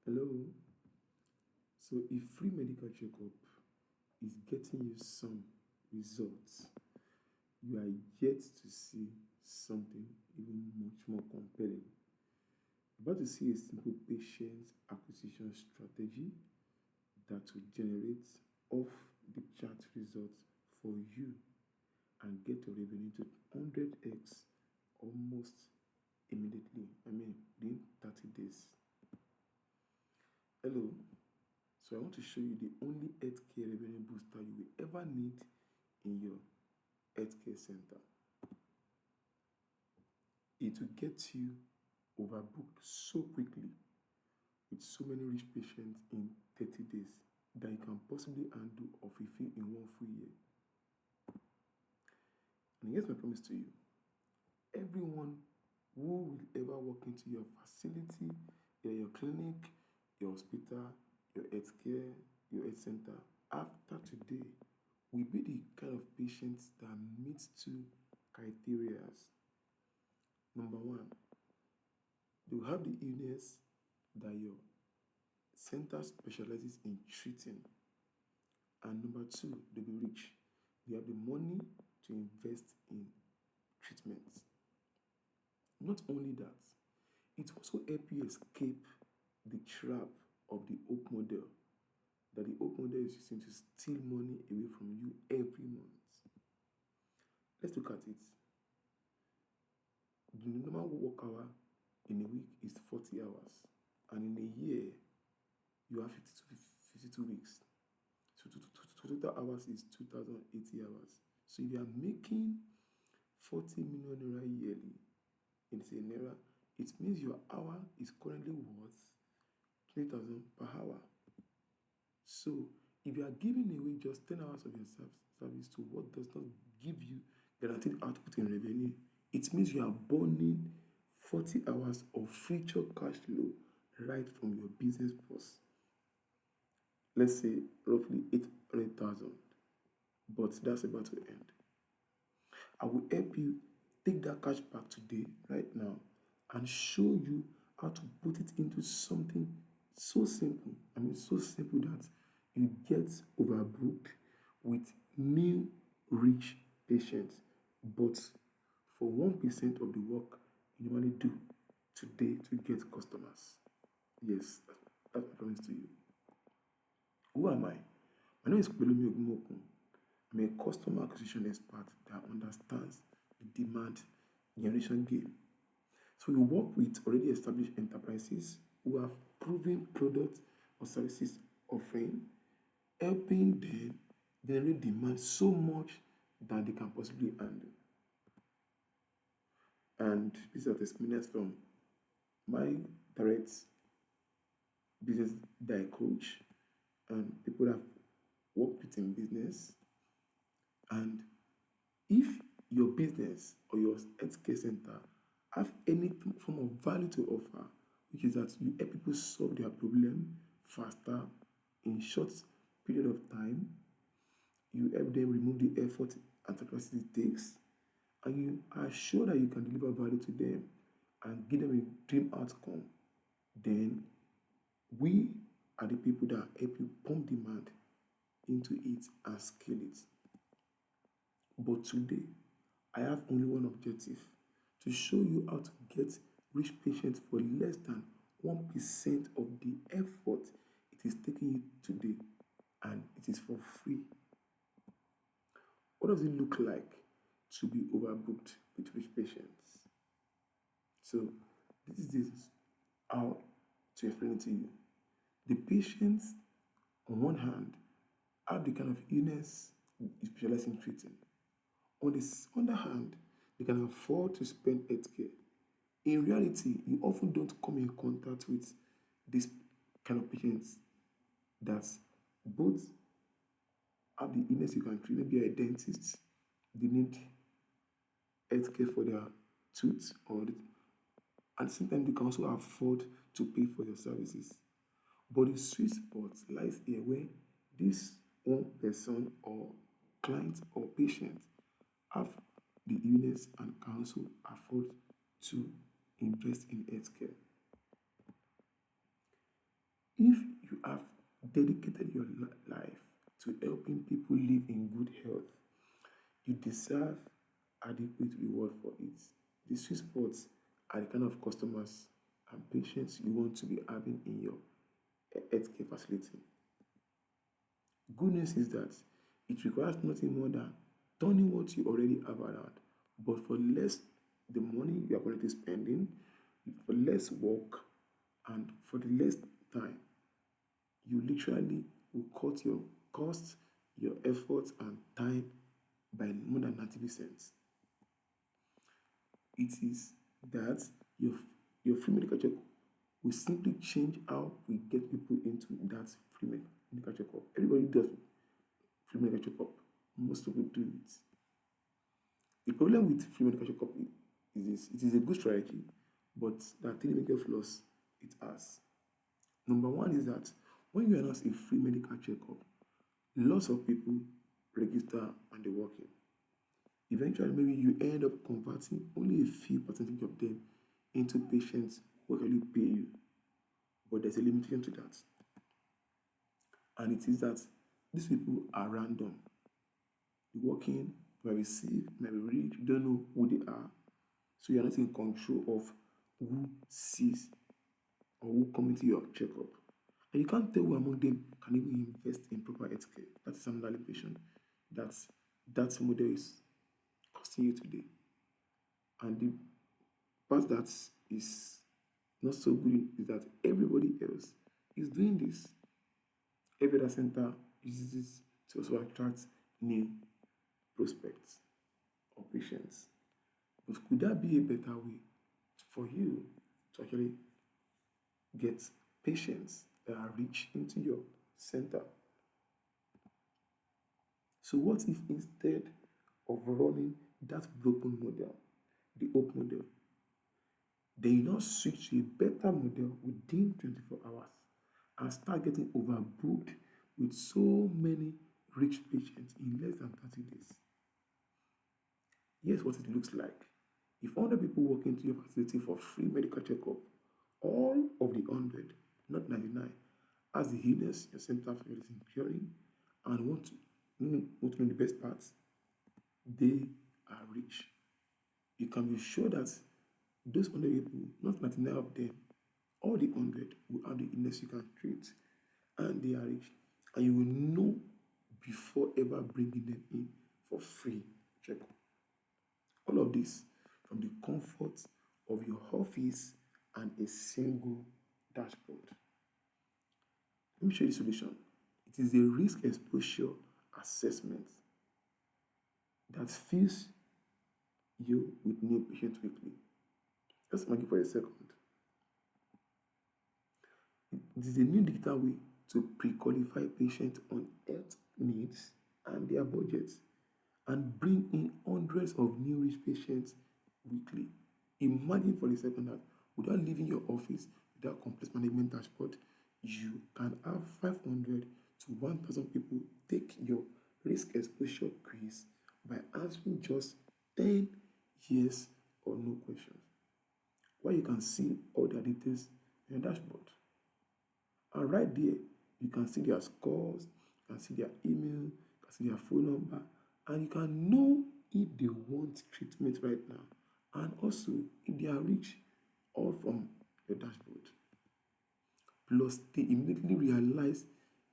Hello. So, if free medical checkup is getting you some results, you are yet to see something even much more compelling. You're about to see a simple patient acquisition strategy that will generate off the chart results for you and get your revenue to 100x almost immediately. Within 30 days. Hello. So I want to show you the only healthcare revenue booster you will ever need in your healthcare center. It will get you overbooked so quickly with so many rich patients in 30 days that you can possibly undo or fulfill in one full year. And here's my promise to you. Everyone who will ever walk into your facility, your clinic, your hospital, your healthcare, your health center, after today will be the kind of patients that meet two criteria. Number one, they will have the illness that your center specializes in treating. And number two, they'll be rich. They have the money to invest in treatments. Not only that, it also helps you escape the trap of the Oak model that the Oak model is using to steal money away from you every month. Let's look at it. The normal work hour in a week is 40 hours, and in a year, you have 52 weeks. So total hours is 2,080 hours. So if you are making 40 million naira yearly in say naira, it means your hour is currently worth 20,000 per hour. So if you are giving away just 10 hours of your service to what does not give you guaranteed output in revenue, it means you are burning 40 hours of future cash flow right from your business purse. Let's say roughly 800,000, but that's about to end. I will help you take that cash back today, right now, and show you how to put it into something so simple. So simple that you get overbooked with new rich patients, but for 1% of the work you normally do today to get customers. Yes, that's my promise to you. Who am I? My name is Pelumi Ogumokun. I'm a customer acquisition expert that understands the demand generation game. So we work with already established enterprises who have proven products or services offering, helping them generate demand so much that they can possibly handle. And these are testimonials from my direct business that I coach and people that have worked with in business. And if your business or your healthcare center have any form of value to offer, which is that you help people solve their problem faster in short period of time, you help them remove the effort and sacrifices it takes, and you are sure that you can deliver value to them and give them a dream outcome, then we are the people that help you pump demand into it and scale it. But today, I have only one objective: to show you how to get rich patients for less than 1% of the effort it is taking you today, and it is for free. What does it look like to be overbooked with rich patients? So, this is how to explain it to you. The patients, on one hand, have the kind of illness you specialize in treating. On the other hand, they can afford to spend healthcare. In reality, you often don't come in contact with this kind of patients that both have the illness you can treat. Maybe a dentist, they need healthcare for their tooth, at the same time, they can also afford to pay for your services. But the sweet spot lies here where this one person or client or patient have the illness and can also afford to invest in healthcare. If you have dedicated your life to helping people live in good health, you deserve adequate reward for it. The sweet spots are the kind of customers and patients you want to be having in your healthcare facility. Good news is that it requires nothing more than turning what you already have around, but for less the money you are currently spending, for less work, and for the less time, you literally will cut your costs, your efforts, and time by more than 90%. It is that your free medical check will simply change how we get people into that free medical checkup. Everybody does free medical checkup. Most people do it. The problem with free medical checkup is this: it is a good strategy, but there are three major flaws it has. Number one is that when you announce a free medical checkup, lots of people register and they walk in. Eventually, maybe you end up converting only a few percentage of them into patients who actually pay you. But there's a limitation to that. And it is that these people are random. You walk in, you might be sick, you might be rich, you don't know who they are. So you're not in control of who sees or who come into your checkup. And you can't tell who among them can even invest in proper healthcare. That's another limitation that model is costing you today. And the part that is not so good is that everybody else is doing this. Every other center uses this to also attract new prospects or patients. But could that be a better way for you to actually get patients that are rich into your center? So what if instead of running that broken model, the old model, they now switch to a better model within 24 hours and start getting overbooked with so many rich patients in less than 30 days? Here's what it looks like. If 100 people walk into your facility for free medical checkup, all of the 100, not 99, has the illness your center is incurring and want to know the best parts, they are rich. You can be sure that those 100 people, not 99 of them, all the 100 will have the illness you can treat, and they are rich. And you will know before ever bringing them in for free checkup. All of this from the comfort of your office and a single dashboard. Let me show you the solution. It is a risk exposure assessment that fills you with new patients quickly. Just imagine for a second. It is a new digital way to pre-qualify patients on health needs and their budgets and bring in hundreds of new rich patients weekly. Imagine for a second that without leaving your office, without complex management dashboard, you can have 500 to 1,000 people take your risk exposure quiz by answering just 10 yes or no questions. Where you can see all their details in your dashboard. And right there, you can see their scores, you can see their email, you can see their phone number, and you can know if they want treatment right now, and also if they are rich, all from your dashboard. Plus, they immediately realize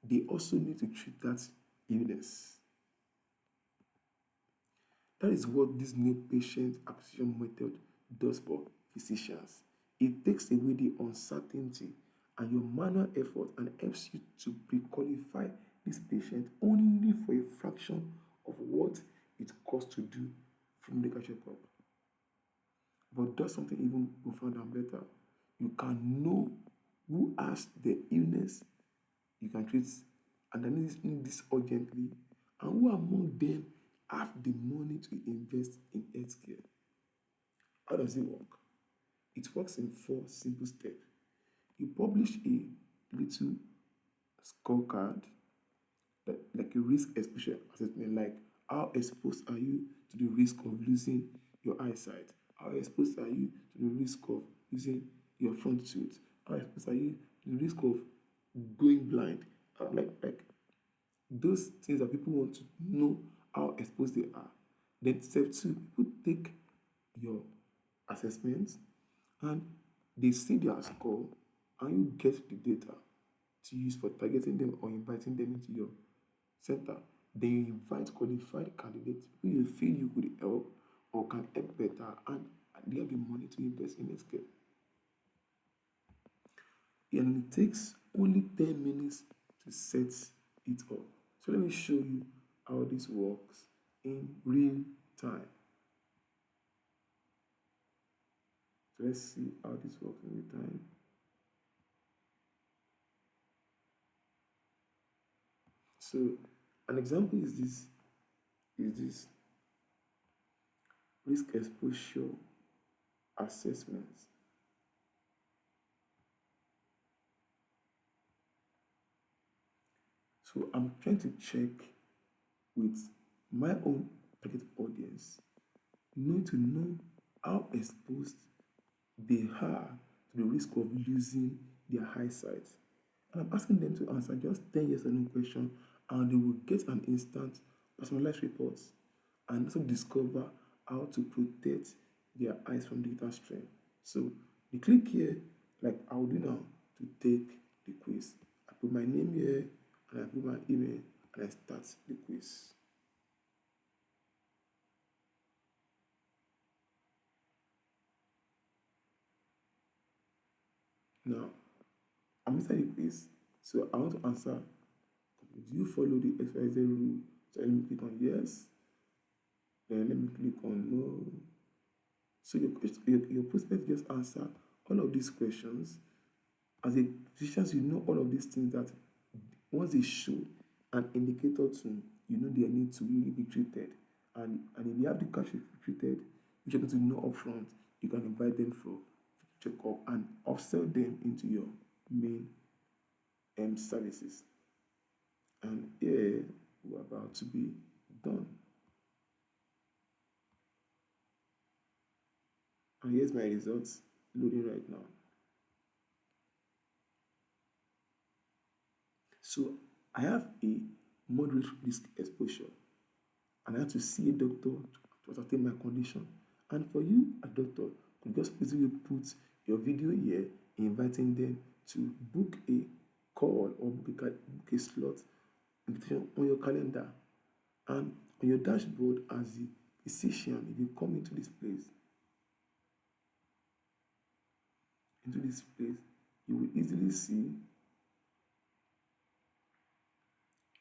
they also need to treat that illness. That is what this new patient acquisition method does for physicians. It takes away the uncertainty and your manual effort and helps you to pre-qualify this patient only for a fraction of what it costs to do free medical checkup. But does something even profound and better. You can know who has the illness you can treat and that need this urgently, and who among them have the money to invest in healthcare. How does it work? It works in 4 simple steps. You publish a little scorecard, like a risk exposure assessment, like how exposed are you to the risk of losing your eyesight? How exposed are you to the risk of losing your front tooth? How exposed are you to the risk of going blind. Like those things that people want to know how exposed they are. Then step two, people take your assessments and they see their score and you get the data to use for targeting them or inviting them into your center. Then you invite qualified candidates who you feel you could help or can help better and they have the money to invest in healthcare. And it takes only 10 minutes to set it up. So let me show you how this works in real time. So let's see how this works in real time. So an example is this risk exposure assessment. So I'm trying to check with my own target audience, need to know how exposed they are to the risk of losing their eyesight. And I'm asking them to answer just 10 yes or no question, and they will get an instant personalized report and also discover how to protect their eyes from digital strain. So you click here, like I will do now, to take the quiz. I put my name here and I put my email and I start the quiz. Now, I'm inside the quiz, so I want to answer, do you follow the XYZ rule? So let me click on yes, then let me click on no. So your prospect just answer all of these questions. As a physician, you know all of these things that once they show an indicator to, you know they need to really be treated. And if you have the cash to be treated, which you're going to know upfront, you can invite them for checkup and upsell them into your main services. And here we're about to be done. And here's my results loading right now. So I have a moderate risk exposure and I have to see a doctor to ascertain my condition. And for you, a doctor could just easily put your video here, inviting them to book a call or book a slot invitation on your calendar. And on your dashboard, as the physician, if you come into this place, you will easily see,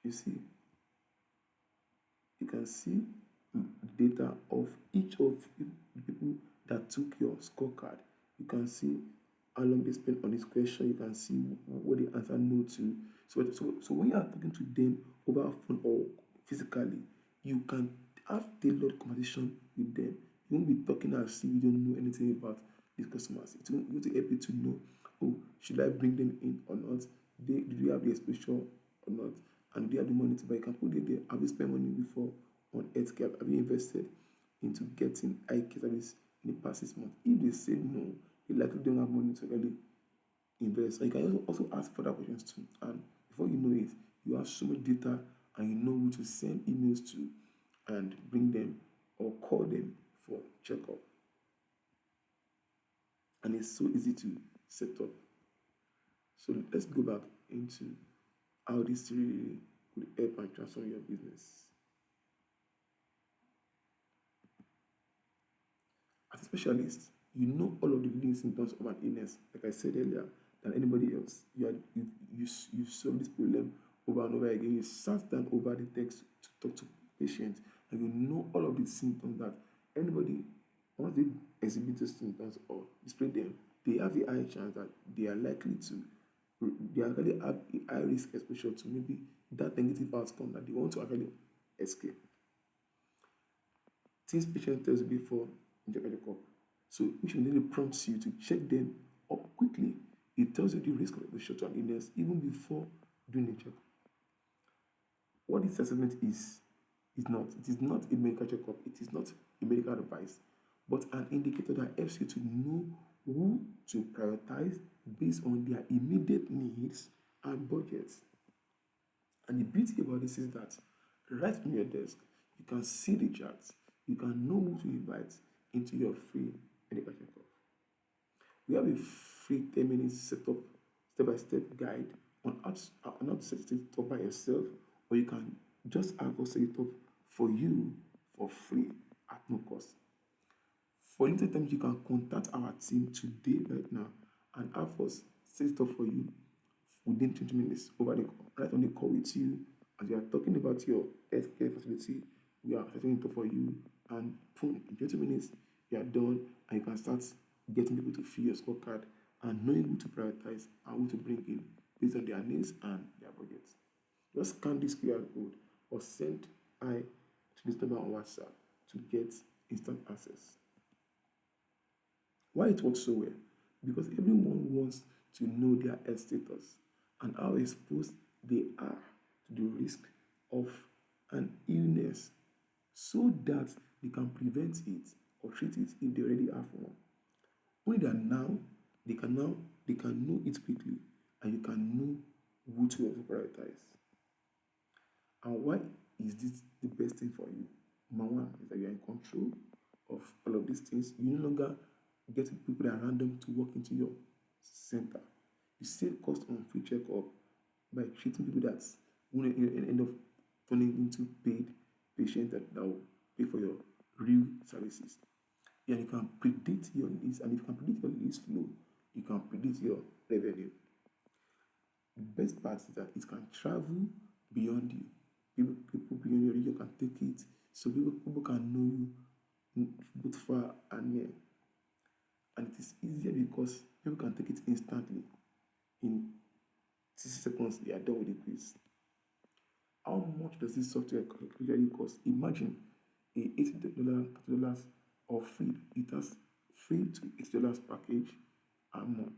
you see, you can see data of each of the people that took your scorecard. You can see how long they spent on this question. You can see what they answered no to. So when you are talking to them over phone or physically, you can have tailored conversation with them. You won't be talking as if you don't know anything about these customers. It's going to help you to know, oh, should I bring them in or not? Did we have the exposure or not? And do you have the money to buy? You can put it there. Have you spent money before on healthcare? Have you invested into getting eye care service in the past 6 months? If they say no, they likely don't have money to really invest. And you can also ask further questions too. And before you know it, you have so much data and you know who to send emails to and bring them or call them for checkup. And it's so easy to set up. So let's go back into how this really could help and transform your business. As a specialist, you know all of the leading symptoms of an illness, like I said earlier, than anybody else. You solve this problem over and over again. You sat down over the text to talk to patients, and you know all of the symptoms that anybody, once they exhibit those symptoms or display them, they have a high chance that they are likely to, they actually have a high risk exposure to maybe that negative outcome that they want to actually escape. Things patient tells you before you check the cup. So which immediately prompts you to check them up quickly. It tells you the risk of exposure to an illness even before doing the check. What this assessment is not. It is not a medical checkup. It is not a medical advice, but an indicator that helps you to know who to prioritize based on their immediate needs and budgets. And the beauty about this is that right from your desk, you can see the charts, you can know who to invite into your free medical checkup. We have a free 10 minutes setup, step by step guide on how to set it up by yourself, or you can just have us set it up for you for free at no cost. For limited time, you can contact our team today, right now, and have us set it up for you within 20 minutes over the right on the call with you as you are talking about your healthcare facility. We are setting it up for you, and boom, in 20 minutes, you are done, and you can start getting people to fill your scorecard and knowing who to prioritize and who to bring in based on their needs and their budgets. Just scan this QR code or send I to this number on WhatsApp to get instant access. Why it works so well? Because everyone wants to know their health status and how exposed they are to the risk of an illness so that they can prevent it or treat it if they already have one. Only that now they can know it quickly and you can know who to also prioritize. And why is this the best thing for you? Number one is that you're in control of all of these things. You no longer get people that are random to walk into your center. You save cost on free checkup by treating people that will end up turning into paid patients that will pay for your real services. Yeah, you can predict your needs, and if you can predict your needs flow, you can predict your revenue. The best part is that it can travel beyond you. People beyond your region can take it, so people can know you both far and near. And it is easier because people can take it instantly. In 60 seconds, they are done with the quiz. How much does this software usually cost? Imagine a $80 or free. It has free to $80 package and more,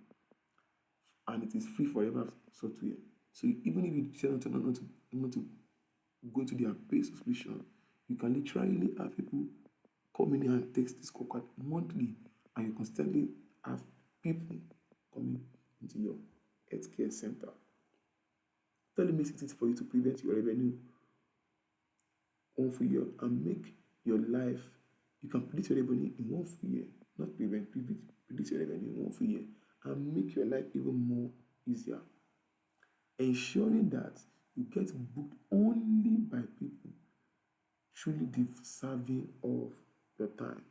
and it is free forever software. So even if you decide not to go into their paid subscription, you can literally have people come in here and text this scorecard monthly, and you constantly have people coming into your healthcare center. That makes it easy for you to prevent your revenue one full year and make your life. You can predict your revenue in one full year, not predict your revenue in one full year, and make your life even more easier. Ensuring that you get booked only by people truly deserving of your time.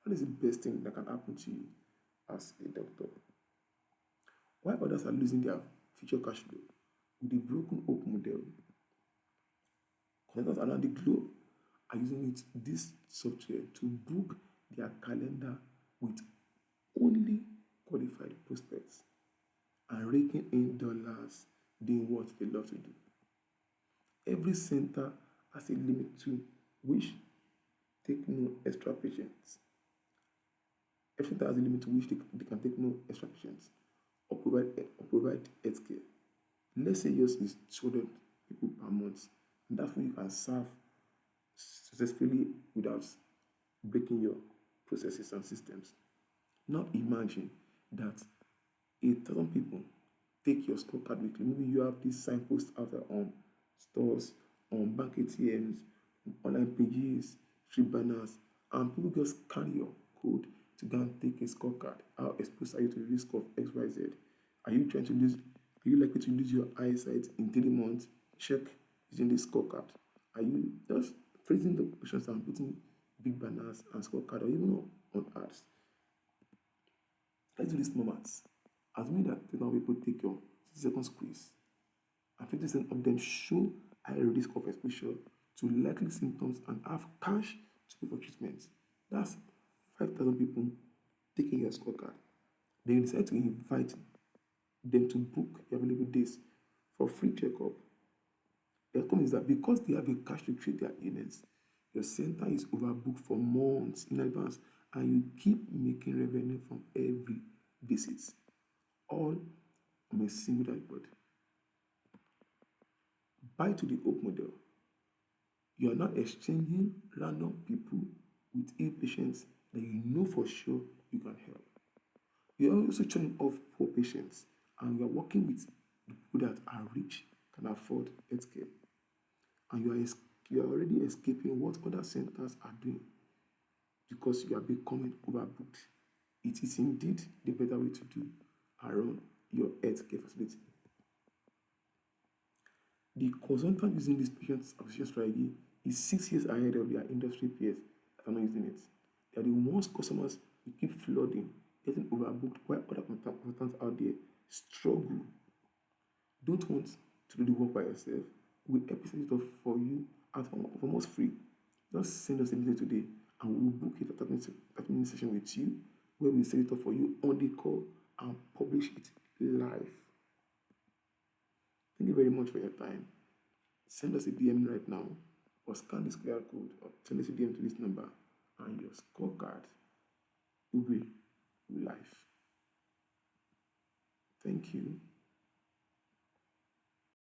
That is the best thing that can happen to you as a doctor. Why others are losing their future cash flow with the broken hope model? Connectors around the globe are using this software to book their calendar with only qualified prospects and raking in dollars doing what they love to do. Every center has a limit to which take no extra patients. Every center has a limit to which they can take no extra patients or provide healthcare. Let's say yours is 200 people per month, and that's what you can serve successfully without breaking your processes and systems. Now imagine that 8,000 people take your scorecard weekly. Maybe you have this signpost out there on stores, on bank ATMs, online pages, street banners, and people just scan your code to go and take a scorecard. How exposed are you to the risk of XYZ? Are you trying to lose? Are you likely to lose your eyesight in 3 months? Check using this scorecard. Are you just phrasing the questions and putting big banners and scorecard or even on ads? Let's do this moment. Assuming that 10 people take your 60 seconds quiz and 50% of them show high risk of exposure to likely symptoms and have cash to pay for treatment. That's 5,000 people taking your scorecard. Then you decide to invite them to book the available days for free checkup. The outcome is that because they have a cash to treat their illness, your center is overbooked for months in advance and you keep making revenue from every visit, all on a single dashboard. Buy to the hope model. You are not exchanging random people with ill patients that you know for sure you can help. You are also turning off poor patients and you are working with The people that are rich can afford healthcare. And you are already escaping what other centers are doing because you are becoming overbooked. It is indeed the better way to do around your healthcare facility. The consultant using this patient acquisition strategy is 6 years ahead of their industry peers that are not using it. They are the ones customers will keep flooding, getting overbooked, while other consultants out there struggle. Don't want to do the work by yourself. We help you set it up for you at almost free. Just send us a message today and we'll book it a 30-minute session with you where we set it up for you on the call and publish it live. Thank you very much for your time. Send us a DM right now or scan this QR code or send us a DM to this number and your scorecard will be live. Thank you.